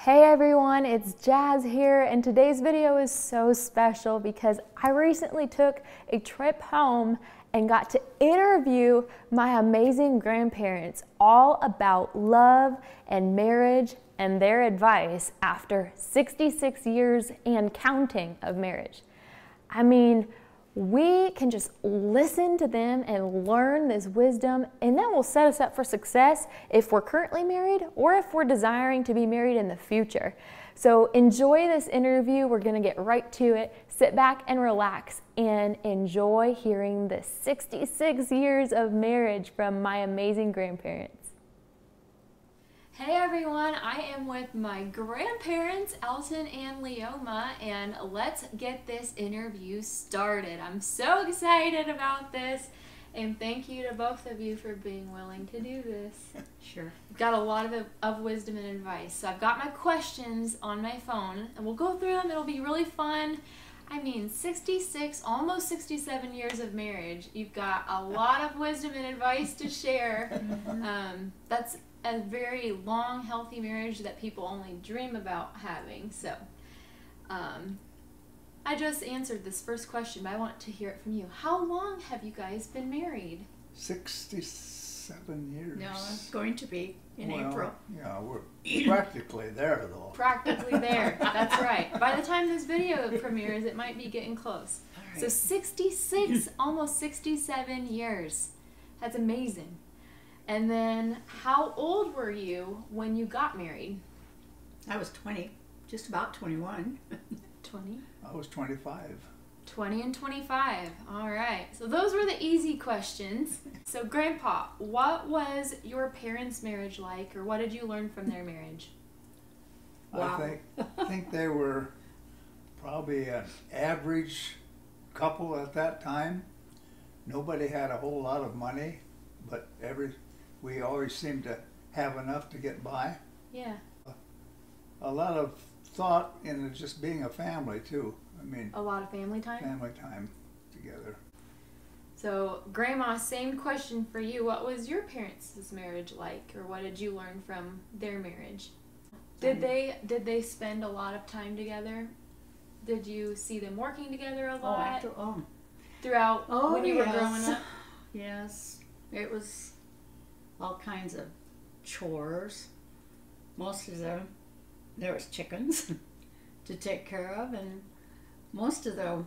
Hey everyone, it's Jazz here, and today's video is so special because I recently took a trip home and got to interview my amazing grandparents all about love and marriage and their advice after 66 years and counting of marriage. I mean, we can just listen to them and learn this wisdom, and that will set us up for success if we're currently married or if we're desiring to be married in the future. So enjoy this interview. We're going to get right to it. Sit back and relax and enjoy hearing the 66 years of marriage from my amazing grandparents. Hey everyone, I am with my grandparents, Elton and Leoma, and let's get this interview started. I'm so excited about this, and thank you to both of you for being willing to do this. Sure. I've got a lot of wisdom and advice, so I've got my questions on my phone, and we'll go through them. It'll be really fun. I mean, 66, almost 67 years of marriage. You've got a lot of wisdom and advice to share. That's a very long, healthy marriage that people only dream about having. So, I just answered this first question, but I want to hear it from you. How long have you guys been married? 67 years. No, it's going to be in April. Yeah, we're practically there, though. Practically there. That's right. By the time this video premieres, it might be getting close. So 66, almost 67 years. That's amazing. And then, how old were you when you got married? I was 20, just about 21. 20? I was 25. 20 and 25. All right. So those were the easy questions. So, Grandpa, what was your parents' marriage like, or what did you learn from their marriage? Wow. I think they were probably an average couple at that time. Nobody had a whole lot of money, but we always seemed to have enough to get by. Yeah. A lot of thought in just being a family, too. I mean, A lot of family time? family time together. So, Grandma, same question for you. What was your parents' marriage like, or what did you learn from their marriage? Did they spend a lot of time together? Did you see them working together a lot throughout when you were growing up? Yes, it was all kinds of chores. Most of them, there was chickens to take care of, and most of the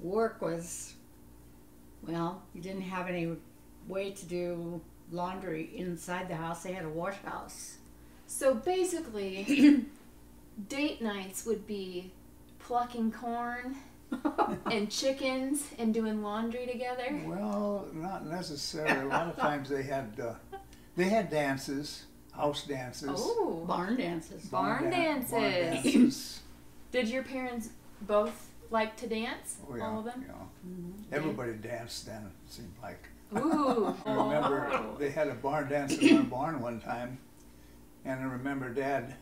work was, well, you didn't have any way to do laundry inside the house. They had a wash house. So basically, date nights would be plucking corn and chickens and doing laundry together? Well, not necessarily. A lot of times they had dances, house dances. Oh, Barn dances. Barn dances. Barn dances. Did your parents both like to dance? Oh, yeah, All of them? yeah. Everybody danced then, it seemed like. Ooh. I remember they had a barn dance in our barn one time, and I remember Dad,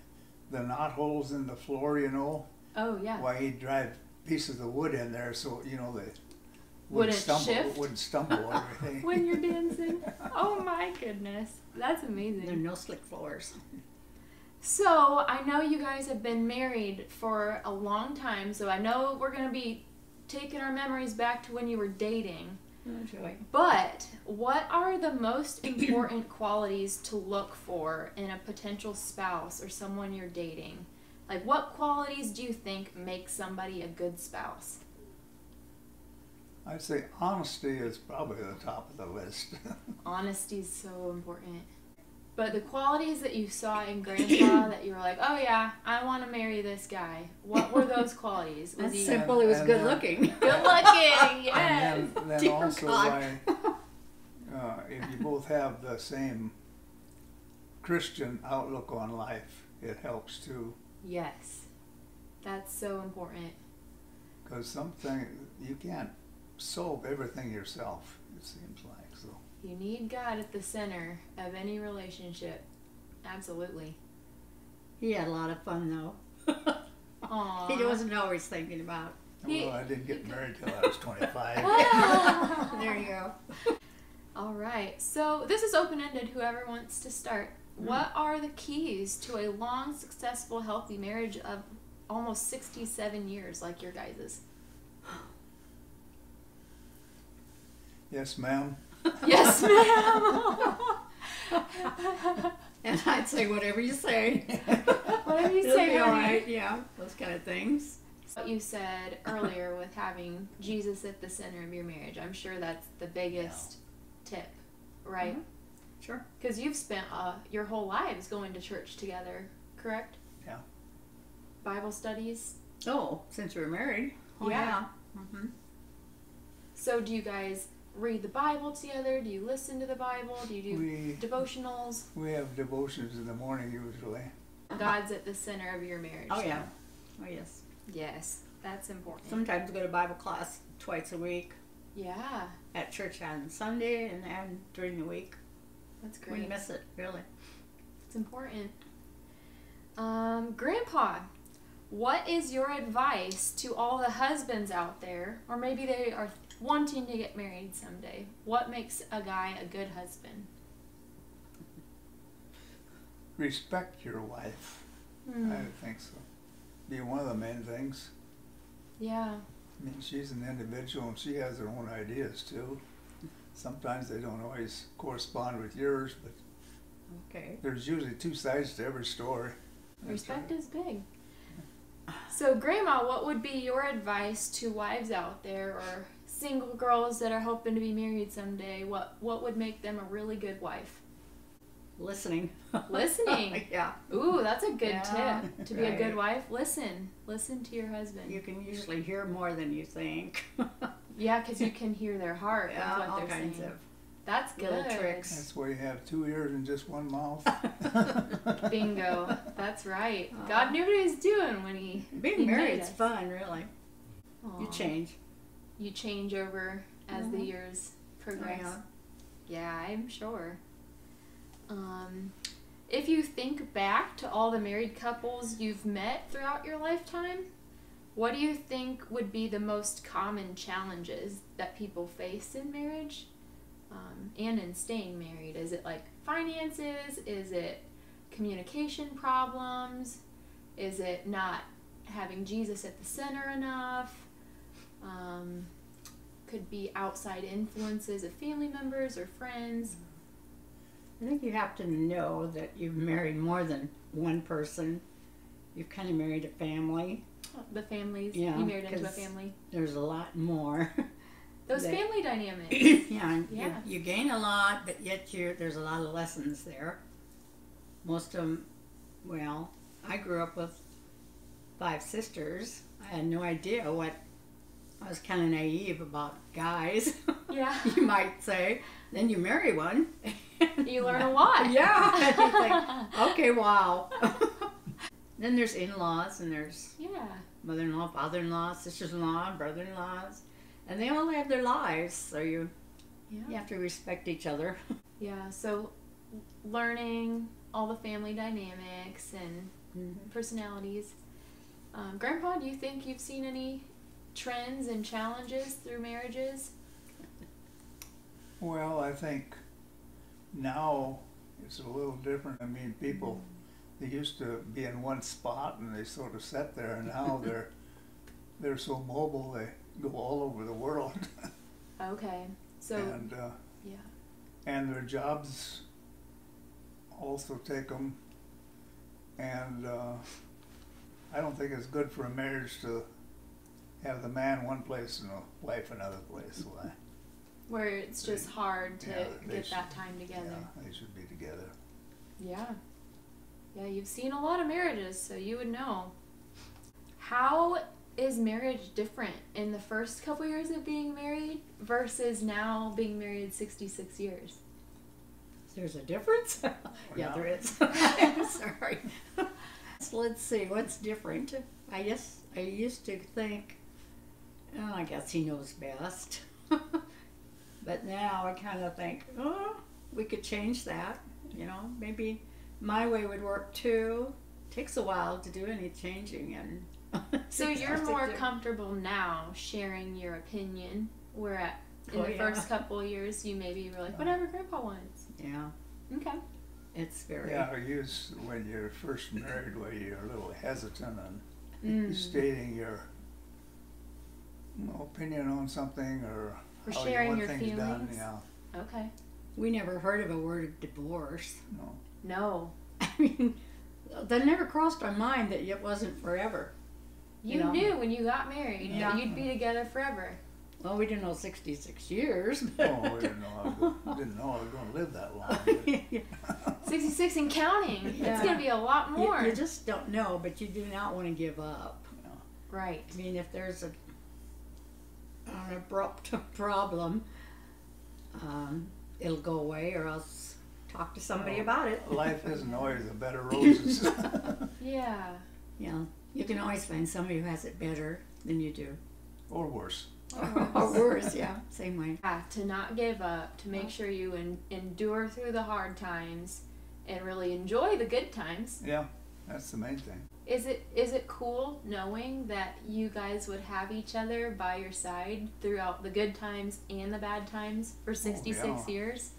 the knot holes in the floor, you know. Oh, yeah. Why he'd drive pieces of wood in there so, you know, they Wouldn't wouldn't stumble or everything. when you're dancing? Oh my goodness. That's amazing. There are no slick floors. So, I know you guys have been married for a long time, so I know we're going to be taking our memories back to when you were dating. But what are the most important qualities to look for in a potential spouse or someone you're dating? Like, what qualities do you think make somebody a good spouse? I'd say honesty is probably the top of the list. Honesty is so important. But the qualities that you saw in Grandpa that you were like, oh yeah, I want to marry this guy. What were those qualities? Was That's simple. He was good looking. Good looking, yes. And then Dear also God. if you both have the same Christian outlook on life, it helps too. Yes, that's so important. Because something, you can't solve everything yourself, it seems like. So You need God at the center of any relationship. Absolutely. He had a lot of fun, though. Aww. He wasn't always thinking about. well, I didn't get married till I was 25. There you go. All right. So this is open-ended. Whoever wants to start. What are the keys to a long, successful, healthy marriage of almost 67 years like your guys's? Yes, ma'am. Yes, ma'am. And I'd say whatever you say. Whatever you It'll say, be all honey. right. Yeah, those kind of things. What you said earlier with having Jesus at the center of your marriage, I'm sure that's the biggest tip, right? Sure. Because you've spent your whole lives going to church together, correct? Yeah. Bible studies. Oh, since we're married. Oh, Yeah. Mm-hmm. So do you guys read the Bible together? Do you listen to the Bible? Do you do devotionals? We have devotions in the morning usually. God's at the center of your marriage. Oh, yeah. Oh, yes. Yes, that's important. Sometimes go to Bible class twice a week Yeah, at church on Sunday and during the week. that's We great. miss it, really. It's important. Grandpa, what is your advice to all the husbands out there, or maybe they are wanting to get married someday? What makes a guy a good husband? Respect your wife. Hmm. I think so. Be one of the main things. Yeah. I mean, she's an individual and she has her own ideas too. Sometimes they don't always correspond with yours, but Okay. there's usually two sides to every story. Respect is big. So, Grandma, what would be your advice to wives out there or single girls that are hoping to be married someday? What would make them a really good wife? Listening. Listening. Yeah. Ooh, that's a good Yeah, tip. To be a right. good wife, listen. Listen to your husband. You can usually hear more than you think. Yeah, because you can hear their heart Yeah, with what all they're kinds saying. of That's good. little tricks. That's why you have 2 ears and just one mouth. Bingo. That's right. Aw. God knew what he was doing when he Being he married made is us. fun, really. You Aw. change. You change over as the Mhm. years progress. Yeah. Yeah, I'm sure. If you think back to all the married couples you've met throughout your lifetime, what do you think would be the most common challenges that people face in marriage and in staying married? Is it like finances? Is it communication problems? Is it not having Jesus at the center enough? Could be outside influences of family members or friends. I think you have to know that you've married more than one person. You've kind of married a family. The families, Yeah, you married into a 'cause family. There's a lot more. Those that- family dynamics. Yeah, Yeah. You gain a lot, but yet there's a lot of lessons there. Most of them, well, I grew up with 5 sisters. I had no idea I was kind of naive about guys, Yeah. you might say. Then you marry one. You learn a lot. Yeah. And you think, okay, wow. Then there's in-laws and there's Yeah. mother-in-law, father-in-law, sisters-in-law, brother-in-laws. And they all have their lives, so you Yeah. have to respect each other. Yeah. So learning all the family dynamics and personalities. Grandpa, do you think you've seen any trends and challenges through marriages? Well, I think now it's a little different. I mean, people, they used to be in one spot and they sort of sat there, and now they're so mobile, they go all over the world. Okay. So and yeah. and their jobs also take them. And I don't think it's good for a marriage to have the man one place and the wife another place. Why? Where it's just hard to Yeah, they get should- that time together. Yeah, they should be together. Yeah. Yeah, you've seen a lot of marriages, so you would know. How is marriage different in the first couple years of being married versus now being married 66 years? There's a difference? Yeah, Yeah. there is. Sorry. So let's see, what's different? I used to think, oh, I guess he knows best. But now I kind of think, oh, we could change that. You know, maybe my way would work too. Takes a while to do any changing, and So you're more comfortable now sharing your opinion, where in Oh, the yeah. first couple years you maybe were like, whatever Grandpa wants. Yeah. Okay. It's very... Yeah, when you're first married, where you're a little hesitant on stating your opinion on something or how you sharing want your things feelings. done. Yeah, Okay. We never heard of a word of divorce. no. No. I mean, that never crossed our mind that it wasn't forever. You know? knew when you got married Yeah. that you'd be together forever. Well, we didn't know 66 years. Oh, we didn't know I was going to live that long. 66 and counting. It's Yeah. going to be a lot more. You just don't know, but you do not want to give up. Right. I mean, if there's an abrupt problem, it'll go away, or else talk to somebody about it. Life isn't always a bed of roses. Yeah. Yeah, you can always find somebody who has it better than you do. Or worse. Or worse, yeah, same way. Yeah, to not give up, to make sure you endure through the hard times and really enjoy the good times. Yeah, that's the main thing. Is it cool knowing that you guys would have each other by your side throughout the good times and the bad times for 66 years?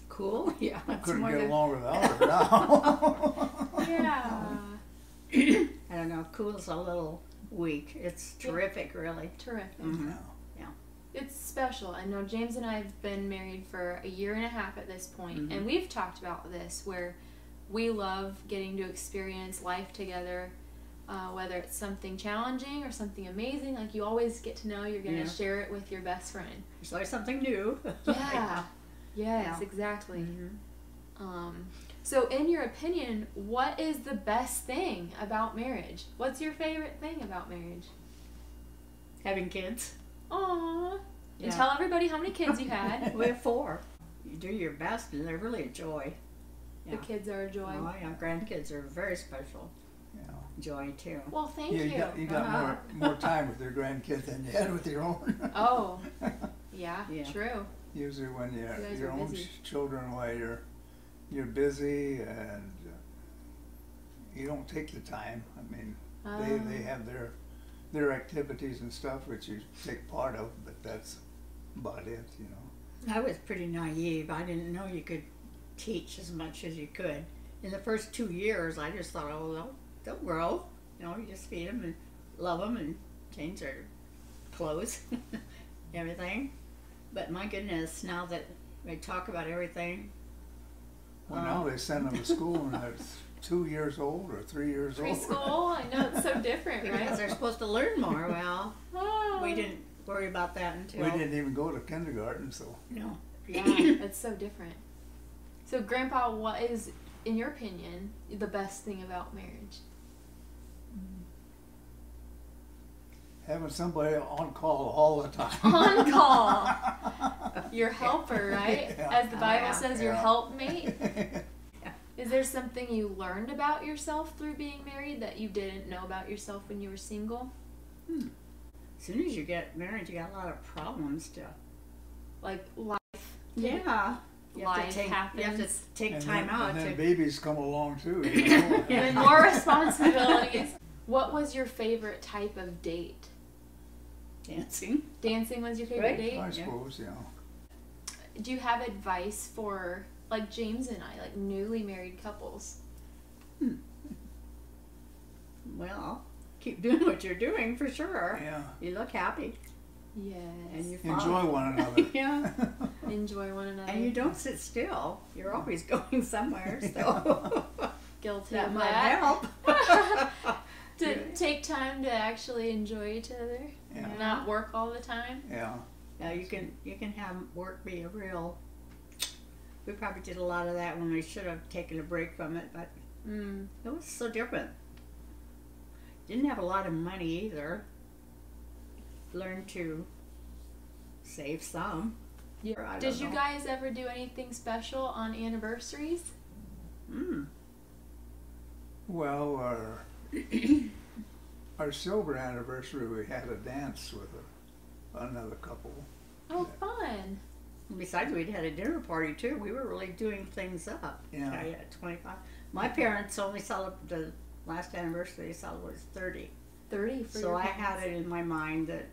Cool, yeah. I That's couldn't more get than, along without her now. Yeah. I don't know, cool's a little weak. It's terrific, really. Terrific. Mhm. It's special. I know James and I have been married for a year and a half at this point, and we've talked about this where we love getting to experience life together, whether it's something challenging or something amazing. Like, you always get to know you're going to share it with your best friend. There's always something new. Yeah. Yes, Yeah. exactly. Mhm. So in your opinion, what is the best thing about marriage? What's your favorite thing about marriage? Having kids. Aww. Yeah. And tell everybody how many kids you had. We have 4. You do your best, and they're really a joy. The kids are a joy. Oh, yeah, grandkids are very special. Yeah. Joy, too. Well, thank Yeah, you. you got more time with your grandkids than you had with your own. Oh, yeah, Yeah. true. Usually when You guys your are own busy. children, while you're busy and you don't take the time. I mean, they have their activities and stuff which you take part of, but that's about it, you know. I was pretty naive. I didn't know you could teach as much as you could. In the first 2 years, I just thought, oh, they'll grow. You know, you just feed them and love them and change their clothes, everything. But my goodness, now that they talk about everything. Well, now they send them to school and they're 2 years old or 3 years old. Preschool, I know it's so different, Because right? they're supposed to learn more. Well, Oh. we didn't worry about that until... We didn't even go to kindergarten, so. No. Yeah, it's so different. So, Grandpa, what is, in your opinion, the best thing about marriage? Having somebody on call all the time. On call. Your helper, right? Yeah. As the Bible Yeah. says, your Yeah. helpmate. Is there something you learned about yourself through being married that you didn't know about yourself when you were single? As soon as you get married, you got a lot of problems to... Like life. Yeah. Life happens. You have to take And time then, out and then to... babies come along too. You know? And more responsibilities. What was your favorite type of date? Dancing. Dancing was your favorite Right. date? I suppose, yeah. Do you have advice for, like James and I, like newly married couples? Well, keep doing what you're doing for sure. Yeah. You look happy. Yes. And you Enjoy one another. Yeah. Enjoy one another. And you don't sit still. You're always going somewhere, so Guilty that of might that. help. To take time to actually enjoy each other. Yeah. Not work all the time. Yeah. Now you can have work be a real... We probably did a lot of that when we should have taken a break from it, but it was so different. Didn't have a lot of money either. Learned to save some. Yeah. I Did don't you know. guys ever do anything special on anniversaries? Well, our silver anniversary, we had a dance with another couple. Oh, fun. Besides, we'd had a dinner party too. We were really doing things up. Yeah. At 25. My parents only celebrated the last anniversary they celebrated 30. 30 for So your I had it in my mind that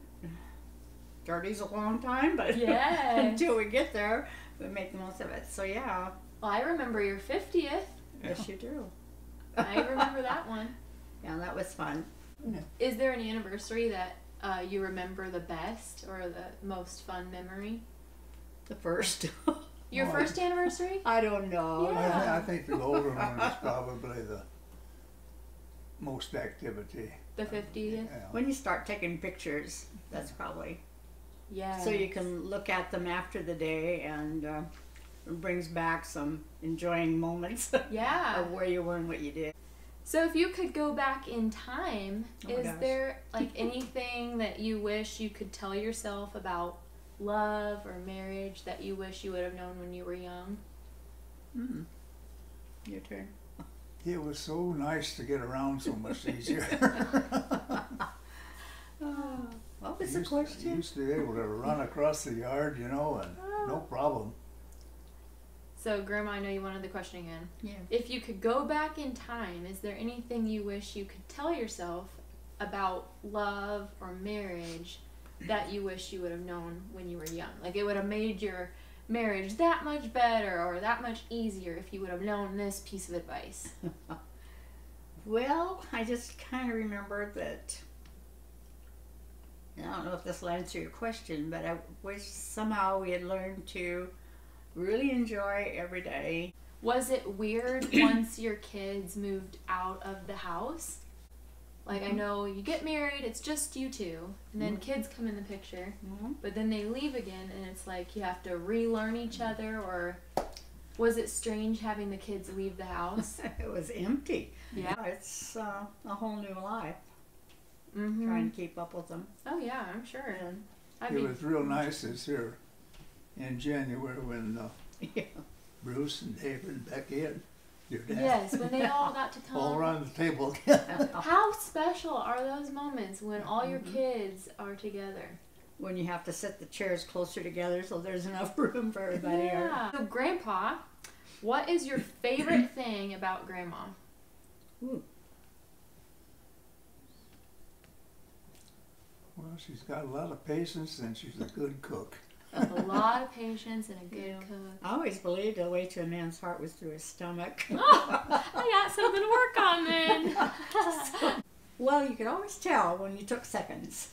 30's a long time, but Yes. until we get there, we make the most of it. So yeah. Well, I remember your 50th. Yes, you do. I remember that one. Yeah, that was fun. Is there an anniversary that you remember the best or the most fun memory? The first. Your first anniversary? I don't know. Yeah. I think the older one is probably the most activity. The 50th? Yeah. When you start taking pictures, that's probably Yeah. so you can look at them after the day, and it brings back some enjoying moments Yeah. of where you were and what you did. So if you could go back in time, Oh my is gosh. there like anything that you wish you could tell yourself about love or marriage that you wish you would have known when you were young? Your turn. It was so nice to get around so much easier. What was the question? Used to be able to run across the yard, you know, and no problem. So Grandma, I know you wanted the question again. Yeah. If you could go back in time, is there anything you wish you could tell yourself about love or marriage that you wish you would have known when you were young? Like it would have made your marriage that much better or that much easier if you would have known this piece of advice. Well, I just kind of remember that. I don't know if this will answer your question, but I wish somehow we had learned to really enjoy every day. Was it weird once your kids moved out of the house? Like I know you get married, it's just you two, and then kids come in the picture, but then they leave again and it's like you have to relearn each other, or was it strange having the kids leave the house? It was empty. Yeah. It's a whole new life, Mm-hmm. trying to keep up with them. Oh yeah, I'm sure. I It mean, was real nice this year in January when Yeah. Bruce and David and Becky and your dad yes, when they all got to come. all around the table. How special are those moments when all your kids are together? When you have to set the chairs closer together so there's enough room for everybody. Yeah. So Grandpa, what is your favorite thing about Grandma? Ooh. Well, she's got a lot of patience and she's a good cook. A lot of patience and a good Yeah. cook. I always believed the way to a man's heart was through his stomach. Oh, I got something to work on then. Well, you could always tell when you took seconds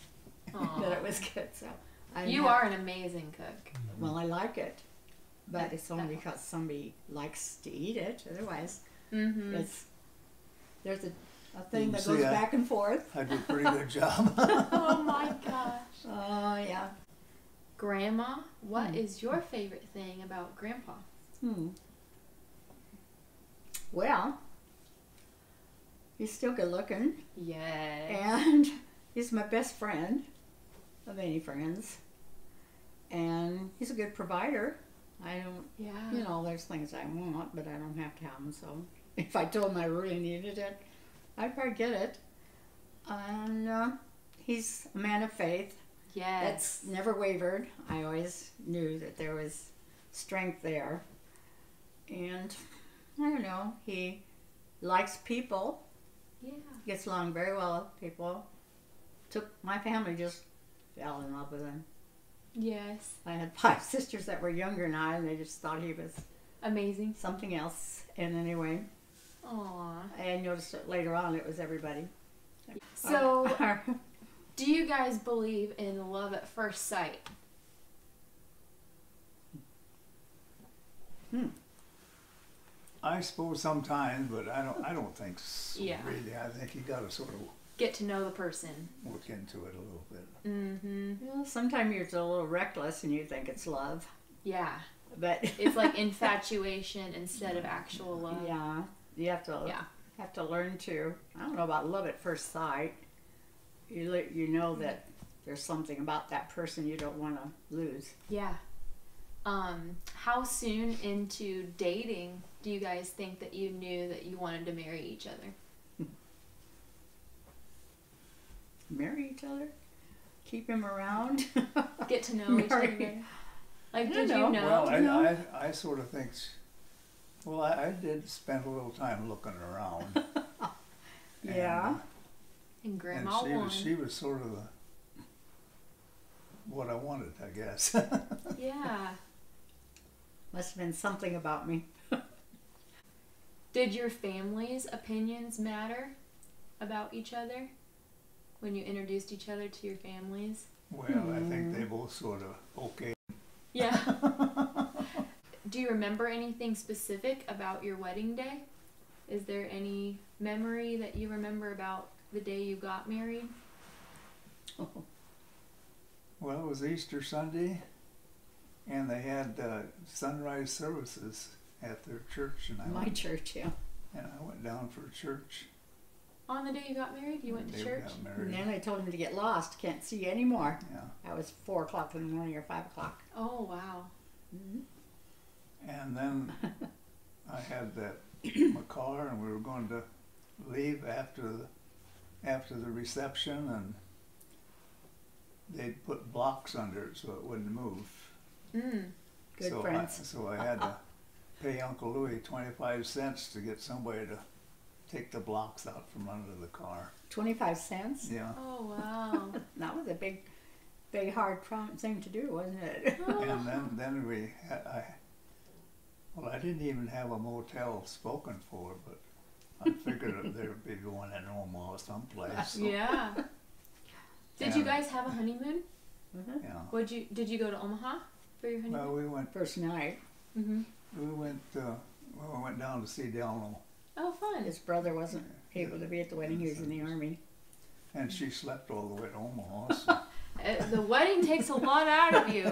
Aw. that it was good. So I You are an amazing cook. Well, I like it, but it's only because somebody likes to eat it. Otherwise, Mm-hmm. there's a thing You that see, goes back and forth. I did a pretty good job. Oh my gosh. Oh yeah. Grandma, what is your favorite thing about Grandpa? Well, he's still good looking, Yes. and he's my best friend of any friends, and he's a good provider. I don't, Yeah. you know, there's things I want, but I don't have to have them. So if I told him I really needed it, I'd probably get it. And he's a man of faith. Yes. That's never wavered. I always knew that there was strength there. And I don't know, he likes people, Yeah. gets along very well with people. My family just fell in love with him. Yes. I had 5 sisters that were younger than I, and they just thought he was Amazing. something else. And anyway, Aw. I noticed it later on, it was everybody. So, do you guys believe in love at first sight? I suppose sometimes, but I don't think so, Yeah. really. I think you got to sort of Get to know the person. look into it a little bit. Mm-hmm. Well, sometimes you're a little reckless and you think it's love. Yeah. But It's like infatuation instead of actual love. yeah, you have to learn to. I don't know about love at first sight. You know that there's something about that person you don't want to lose. Yeah. How soon into dating do you guys think that you knew that you wanted to marry each other? Marry each other, keep him around. Get to know each other Marry. better? Like, I did you don't know? know. Well, I sort of think, well, I did spend a little time looking around. Yeah. And And Grandma won. she was sort of what I wanted, I guess. Yeah. Must have been something about me. Did your family's opinions matter about each other when you introduced each other to your families? Well, I think they both sort of okay. Yeah. Do you remember anything specific about your wedding day? Is there any memory that you remember about the day you got married? Well, it was Easter Sunday, and they had sunrise services at their church, and My church, yeah. and I went down for church. On the day you got married, you went to They church? got married. And then I told him to get lost. Can't see you anymore. Yeah. That was 4 o'clock in the morning or 5 o'clock. Oh, wow. And then I had my car, and we were going to leave after the reception, and they'd put blocks under it so it wouldn't move. Good friends. So I had to pay Uncle Louis 25 cents to get somebody to take the blocks out from under the car. 25 cents? Yeah. Oh, wow. That was a big, hard thing to do, wasn't it? And then I didn't even have a motel spoken for, but I figured that there would be one in Omaha someplace. So, Yeah. Did you guys have a honeymoon? yeah. Did you go to Omaha for your honeymoon? Well, we went. First night. We went down to see Delno, Oh, fun. His brother wasn't able to be at the wedding. He was in the Army. and she slept all the way to Omaha. So. The wedding takes a lot out of you.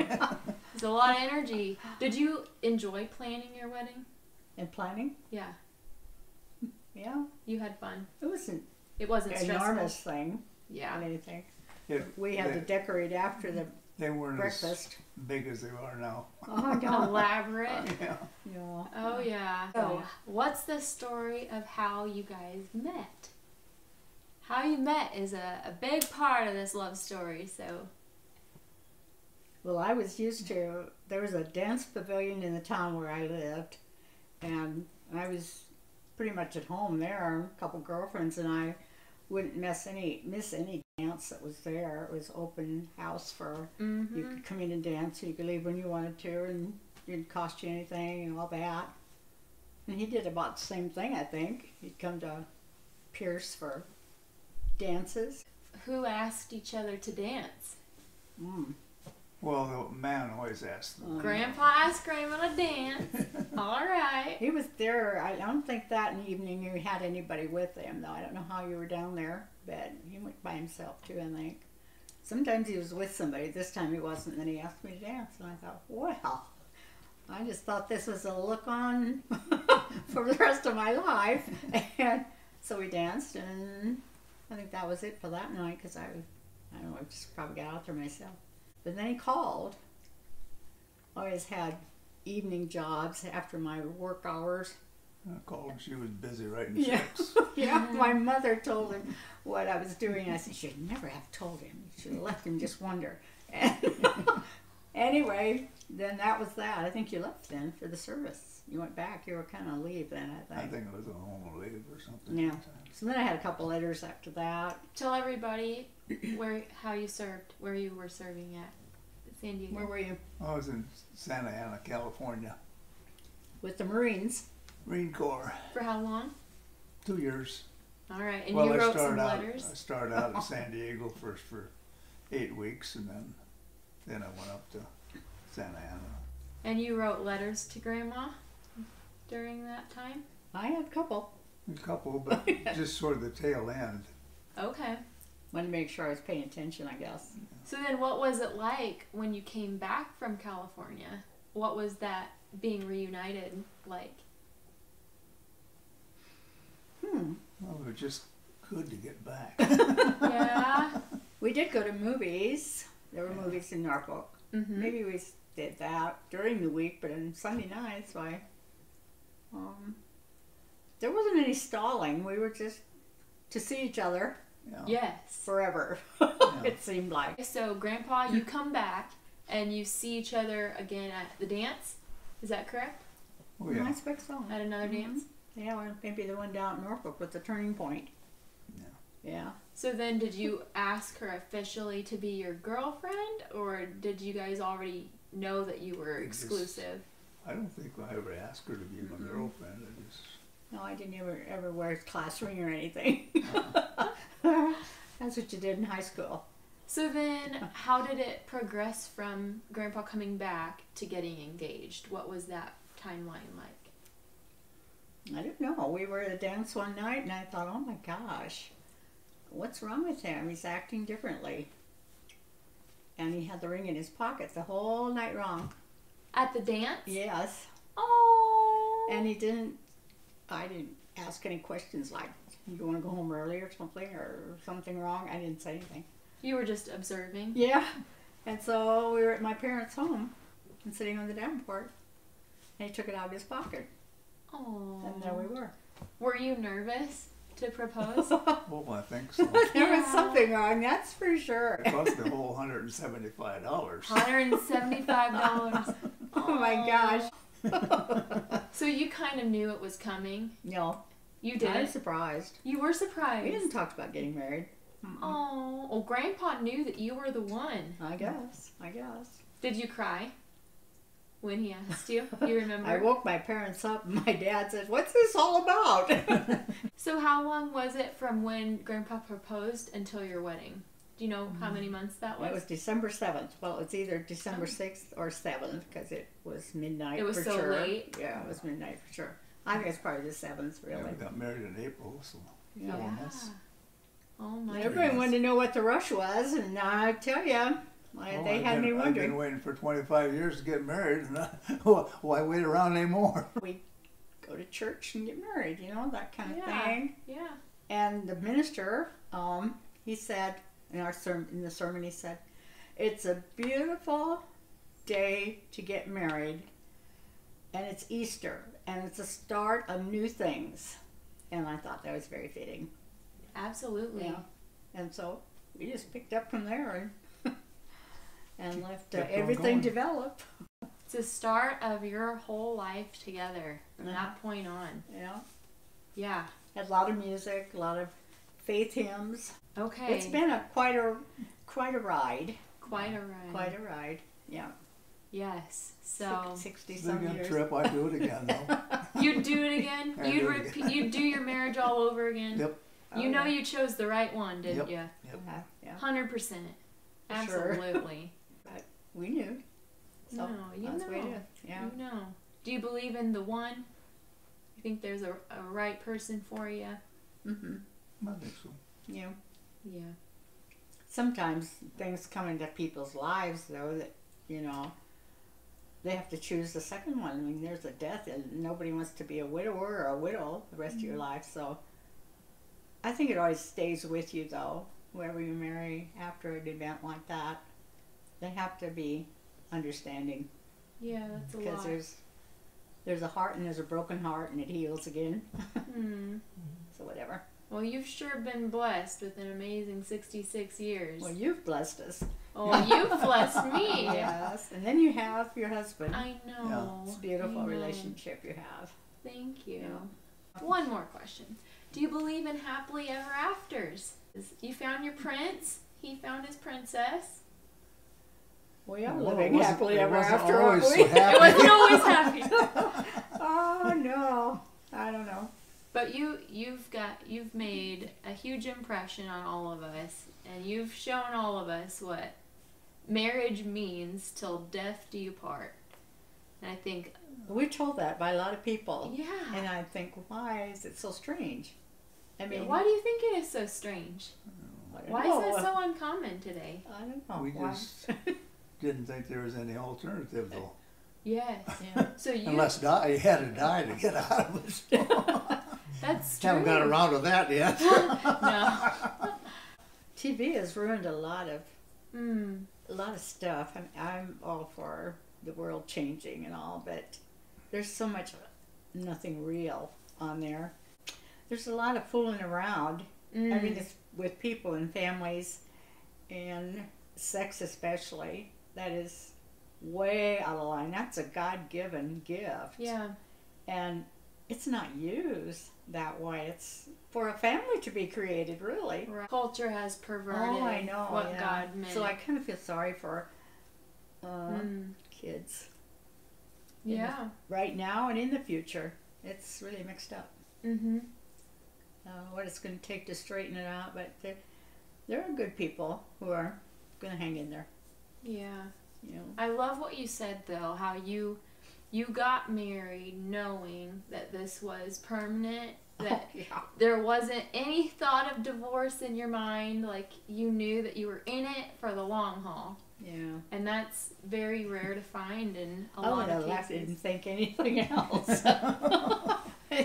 It's a lot of energy. Did you enjoy planning your wedding? And planning? Yeah. Yeah. You had fun. It wasn't It wasn't an stressful. enormous thing. Yeah. Or anything. It- We had to decorate after the They weren't breakfast. as big as they are now. Oh, no. Elaborate. Yeah. No. Oh, yeah. So, what's the story of how you guys met? How you met is a big part of this love story, so. Well, I was used to, there was a dance pavilion in the town where I lived, and I was pretty much at home there. A couple girlfriends and I wouldn't miss any dance that was there. It was open house for, you could come in and dance, and you could leave when you wanted to, and it didn't cost you anything and all that. And he did about the same thing, I think. He'd come to Pierce for dances. Who asked each other to dance? Well, the man always asked them. Grandpa asked Grandma to dance. All right. He was there. I don't think that evening you had anybody with him, though. I don't know how you were down there, but he went by himself too, I think. Sometimes he was with somebody. This time he wasn't. Then he asked me to dance, and I thought, well, I just thought this was a look on for the rest of my life. And so we danced, and I think that was it for that night, because I don't know, I just probably got out there myself. But then he called. I always had evening jobs after my work hours. I called and she was busy writing Yeah. checks. Yeah, my mother told him what I was doing. I said, you should never have told him. You should have left him just wonder. And anyway, then that was that. I think you left then for the service. You went back. You were kind of leave then, I I think. think it was a home leave or something. Yeah. So then I had a couple letters after that. Tell everybody how you served, where you were serving at San Diego. Where were you? I was in Santa Ana, California. With the Marines. Marine Corps. For how long? 2 years. All right, and Well, you I wrote some started out. letters. I started out in San Diego first for 8 weeks, and then I went up to Santa Ana. And you wrote letters to Grandma during that time? I had a couple. A couple, but just sort of the tail end. Okay. Wanted to make sure I was paying attention, I guess. So then what was it like when you came back from California? What was that being reunited like? Well, it was just good to get back. Yeah. We did go to movies. There were movies in Norfolk. Maybe we did that during the week, but on Sunday nights, there wasn't any stalling. We were just to see each other Yeah. Yes. forever. It seemed like. So Grandpa, you come back and you see each other again at the dance. Is that correct? Oh, yeah. I expect so. At another dance? Yeah, well, maybe the one down in Norfolk with the turning point. Yeah. So then did you ask her officially to be your girlfriend, or did you guys already know that you were exclusive? I don't think I ever asked her to be my girlfriend. No, I didn't ever wear a class ring or anything. That's what you did in high school. So then, how did it progress from Grandpa coming back to getting engaged? What was that timeline like? I don't know. We were at a dance one night, and I thought, oh my gosh, what's wrong with him? He's acting differently. And he had the ring in his pocket the whole night long. At the dance? Yes. Oh. And I didn't ask any questions like, you want to go home early or something wrong? I didn't say anything. You were just observing? Yeah. And so we were at my parents' home and sitting on the davenport. And he took it out of his pocket. Oh. And there we were. Were you nervous to propose? Well, I think so. There was something wrong, that's for sure. It cost the whole $175. $175. Oh my gosh. So you kind of knew it was coming? No. You did? I was surprised. You were surprised? We didn't talk about getting married. Oh, well, Grandpa knew that you were the one. I guess. Did you cry when he asked you? You remember? I woke my parents up and my dad said, what's this all about? So how long was it from when Grandpa proposed until your wedding? Do you know how many months that was? It was December 7th. Well, it's either December 6th or 7th because it was midnight It was for so sure. late? Yeah, it was midnight for sure. I think it's probably the 7th, Yeah, really. we got married in April, so Yeah. 4 months. Oh my Everybody goodness. wanted to know what the rush was, and I tell you, they had me I've wondering. been waiting for 25 years to get married, and why wait around anymore? We go to church and get married, you know, that kind of Yeah. thing. Yeah. And the minister, he said in the sermon, he said, "It's a beautiful day to get married, and it's Easter, and it's the start of new things." And I thought that was very fitting. Absolutely. Yeah. And so we just picked up from there and let Kept on everything going. develop. It's the start of your whole life together from Uh-huh. that point on. Yeah. Yeah. Had a lot of music, a lot of faith hymns. Okay. It's been quite a ride. quite a ride. Quite a ride. Yeah. Yes. So 60 It's a some good years. trip. I'd do it again, though. you'd do it again? I'd do it again. You'd do your marriage all over again? Yep. You know you chose the right one, didn't you? Yep. Yeah. 100%. For sure. Absolutely. We knew. So No, you that's what we know. did. Yeah. You know. Do you believe in the one? You think there's a right person for you? Mm-hmm. I think so. Yeah. Yeah. Sometimes things come into people's lives, though, that, you know, they have to choose the second one. I mean, there's a death, and nobody wants to be a widower or a widow the rest of your life. So I think it always stays with you, though, whoever you marry after an event like that. They have to be understanding, Yeah, that's a because lot. there's a heart and there's a broken heart, and it heals again. Hmm. So whatever. Well, you've sure been blessed with an amazing 66 years. Well, you've blessed us. Oh, you've blessed me. Yes, and then you have your husband. I know. It's a beautiful I know. relationship you have. Thank you. Yeah. One more question. Do you believe in happily ever afters? You found your prince. He found his princess. We are Well, living it wasn't- happily it ever wasn't after, always aren't so we? happy. It wasn't always happy. Oh no, I don't know. But you've made a huge impression on all of us, and you've shown all of us what marriage means till death do you part. And I think, We're told that by a lot of people, yeah. and I think, why is it so strange? I mean, Why do you think it is so strange? I don't Why know. is it so uncommon today? I don't know. We why. just didn't think there was any alternative, though. Yes. Yeah. So you. Unless you had to die to get out of it. That's true. Haven't got around to that yet. No. TV has ruined a lot of Mm. stuff. I'm all for the world changing and all, but there's so much nothing real on there. There's a lot of fooling around. Mm. I mean, it's with people and families and sex especially. That is way out of line. That's a God-given gift. Yeah. And it's not used that way. It's for a family to be created, really. Right. Culture has perverted Oh, I know. what yeah. God meant. So I kind of feel sorry for Mm. kids. Yeah. Right now and in the future. It's really mixed up. Mm-hmm. What it's going to take to straighten it out, but there are good people who are going to hang in there. Yeah. You know. I love what you said though, how you got married knowing that this was permanent, that there wasn't any thought of divorce in your mind, like you knew that you were in it for the long haul. Yeah. And that's very rare to find in a lot of cases. I didn't think anything else.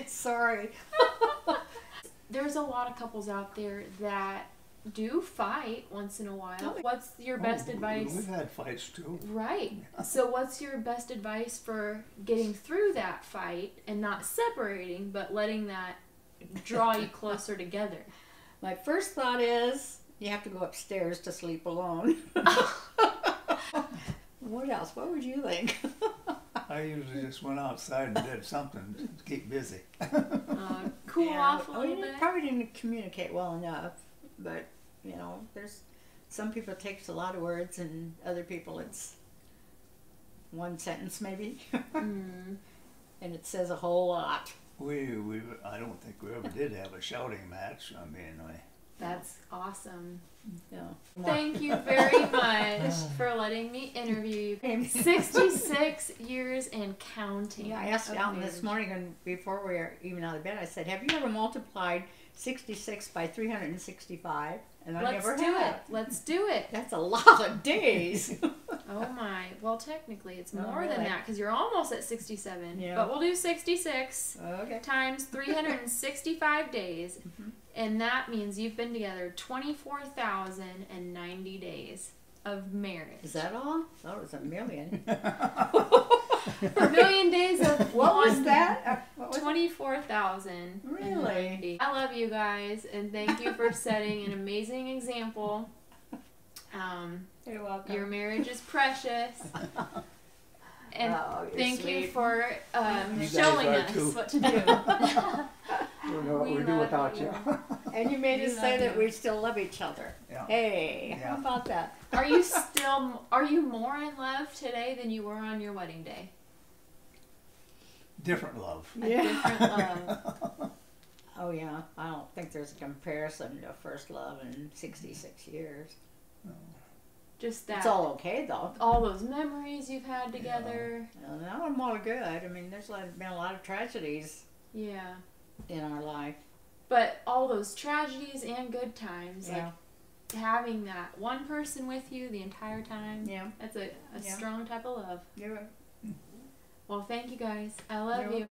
Sorry. There's a lot of couples out there that do fight once in a while. What's your best advice? We've had fights too. Right. So what's your best advice for getting through that fight and not separating, but letting that draw you closer together? My first thought is you have to go upstairs to sleep alone. What else? What would you think? I usually just went outside and did something to keep busy. Cool off a little bit. Probably didn't communicate well enough, but you know, there's some people it takes a lot of words, and other people it's one sentence maybe, and it says a whole lot. I don't think we ever did have a shouting match. I mean, That's awesome. Yeah. Thank you very much for letting me interview you. 66 years and counting. Yeah, I asked Alton this morning, and before we were even out of bed, I said, "Have you ever multiplied 66 by 365?" And I never have. Let's do it. That's a lot of days. Oh my. Well, technically it's more really? than that because you're almost at 67. Yeah. But we'll do 66 Okay. times 365 days. And that means you've been together 24,090 days of marriage. Is that all? I thought it was a million. A million days of What was that? 24,000. Really? I love you guys, and thank you for setting an amazing example. You're welcome. Your marriage is precious. And you're thank you sweet. for You showing guys are us too. what to do. We don't know what We we do love without you. you. And you made We us say love that you. we still love each other. Yeah. Hey, Yeah. how about that? Are you more in love today than you were on your wedding day? different love. A different love. Oh yeah, I don't think there's a comparison to first love in 66 years. Just that. It's all okay though. All those memories you've had together. None of them are good. I mean, there's been a lot of tragedies Yeah. in our life. But all those tragedies and good times, Yeah. like having that one person with you the entire time, Yeah. that's a Yeah. strong type of love. You're right. Well, thank you guys. I love You're you.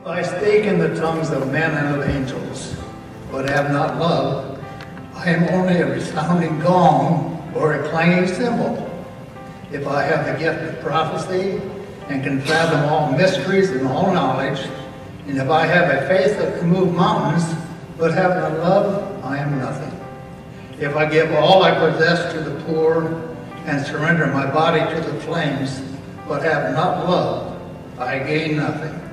If I speak in the tongues of men and of angels, but have not love, I am only a resounding gong or a clanging cymbal. If I have the gift of prophecy and can fathom all mysteries and all knowledge, and if I have a faith that can move mountains, but have not love, I am nothing. If I give all I possess to the poor and surrender my body to the flames, but have not love, I gain nothing.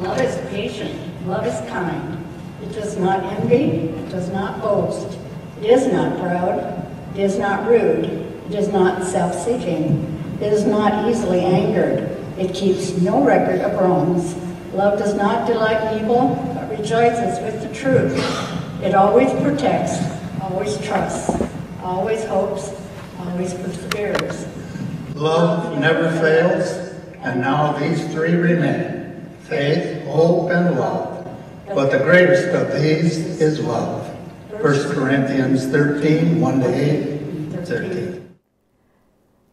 Love is patient. Love is kind. It does not envy. It does not boast. It is not proud. It is not rude. It is not self-seeking. It is not easily angered. It keeps no record of wrongs. Love does not delight in evil, but rejoices with the truth. It always protects, always trusts, always hopes, always perseveres. Love never fails, and now these three remain: faith, hope, and love. But the greatest of these is love. 1 Corinthians 13, 1-8, 13.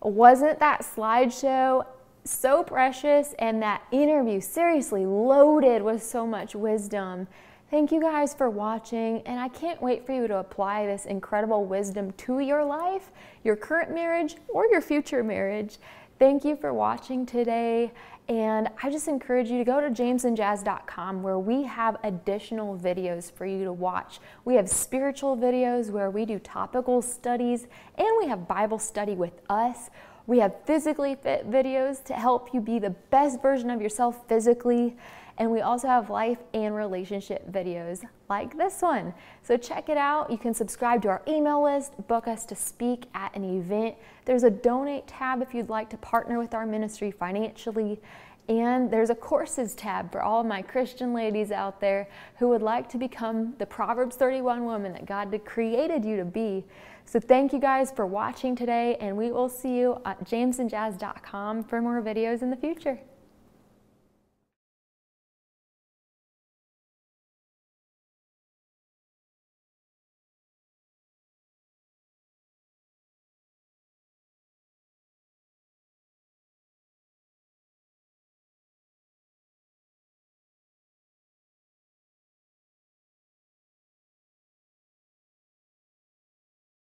Wasn't that slideshow so precious, and that interview seriously loaded with so much wisdom? Thank you guys for watching, and I can't wait for you to apply this incredible wisdom to your life, your current marriage, or your future marriage. Thank you for watching today, and I just encourage you to go to jamesandjazz.com, where we have additional videos for you to watch. We have spiritual videos where we do topical studies, and we have Bible study with us. We have physically fit videos to help you be the best version of yourself physically. And we also have life and relationship videos like this one. So check it out. You can subscribe to our email list, book us to speak at an event. There's a donate tab if you'd like to partner with our ministry financially. And there's a courses tab for all of my Christian ladies out there who would like to become the Proverbs 31 woman that God created you to be. So thank you guys for watching today, and we will see you at jamesandjazz.com for more videos in the future.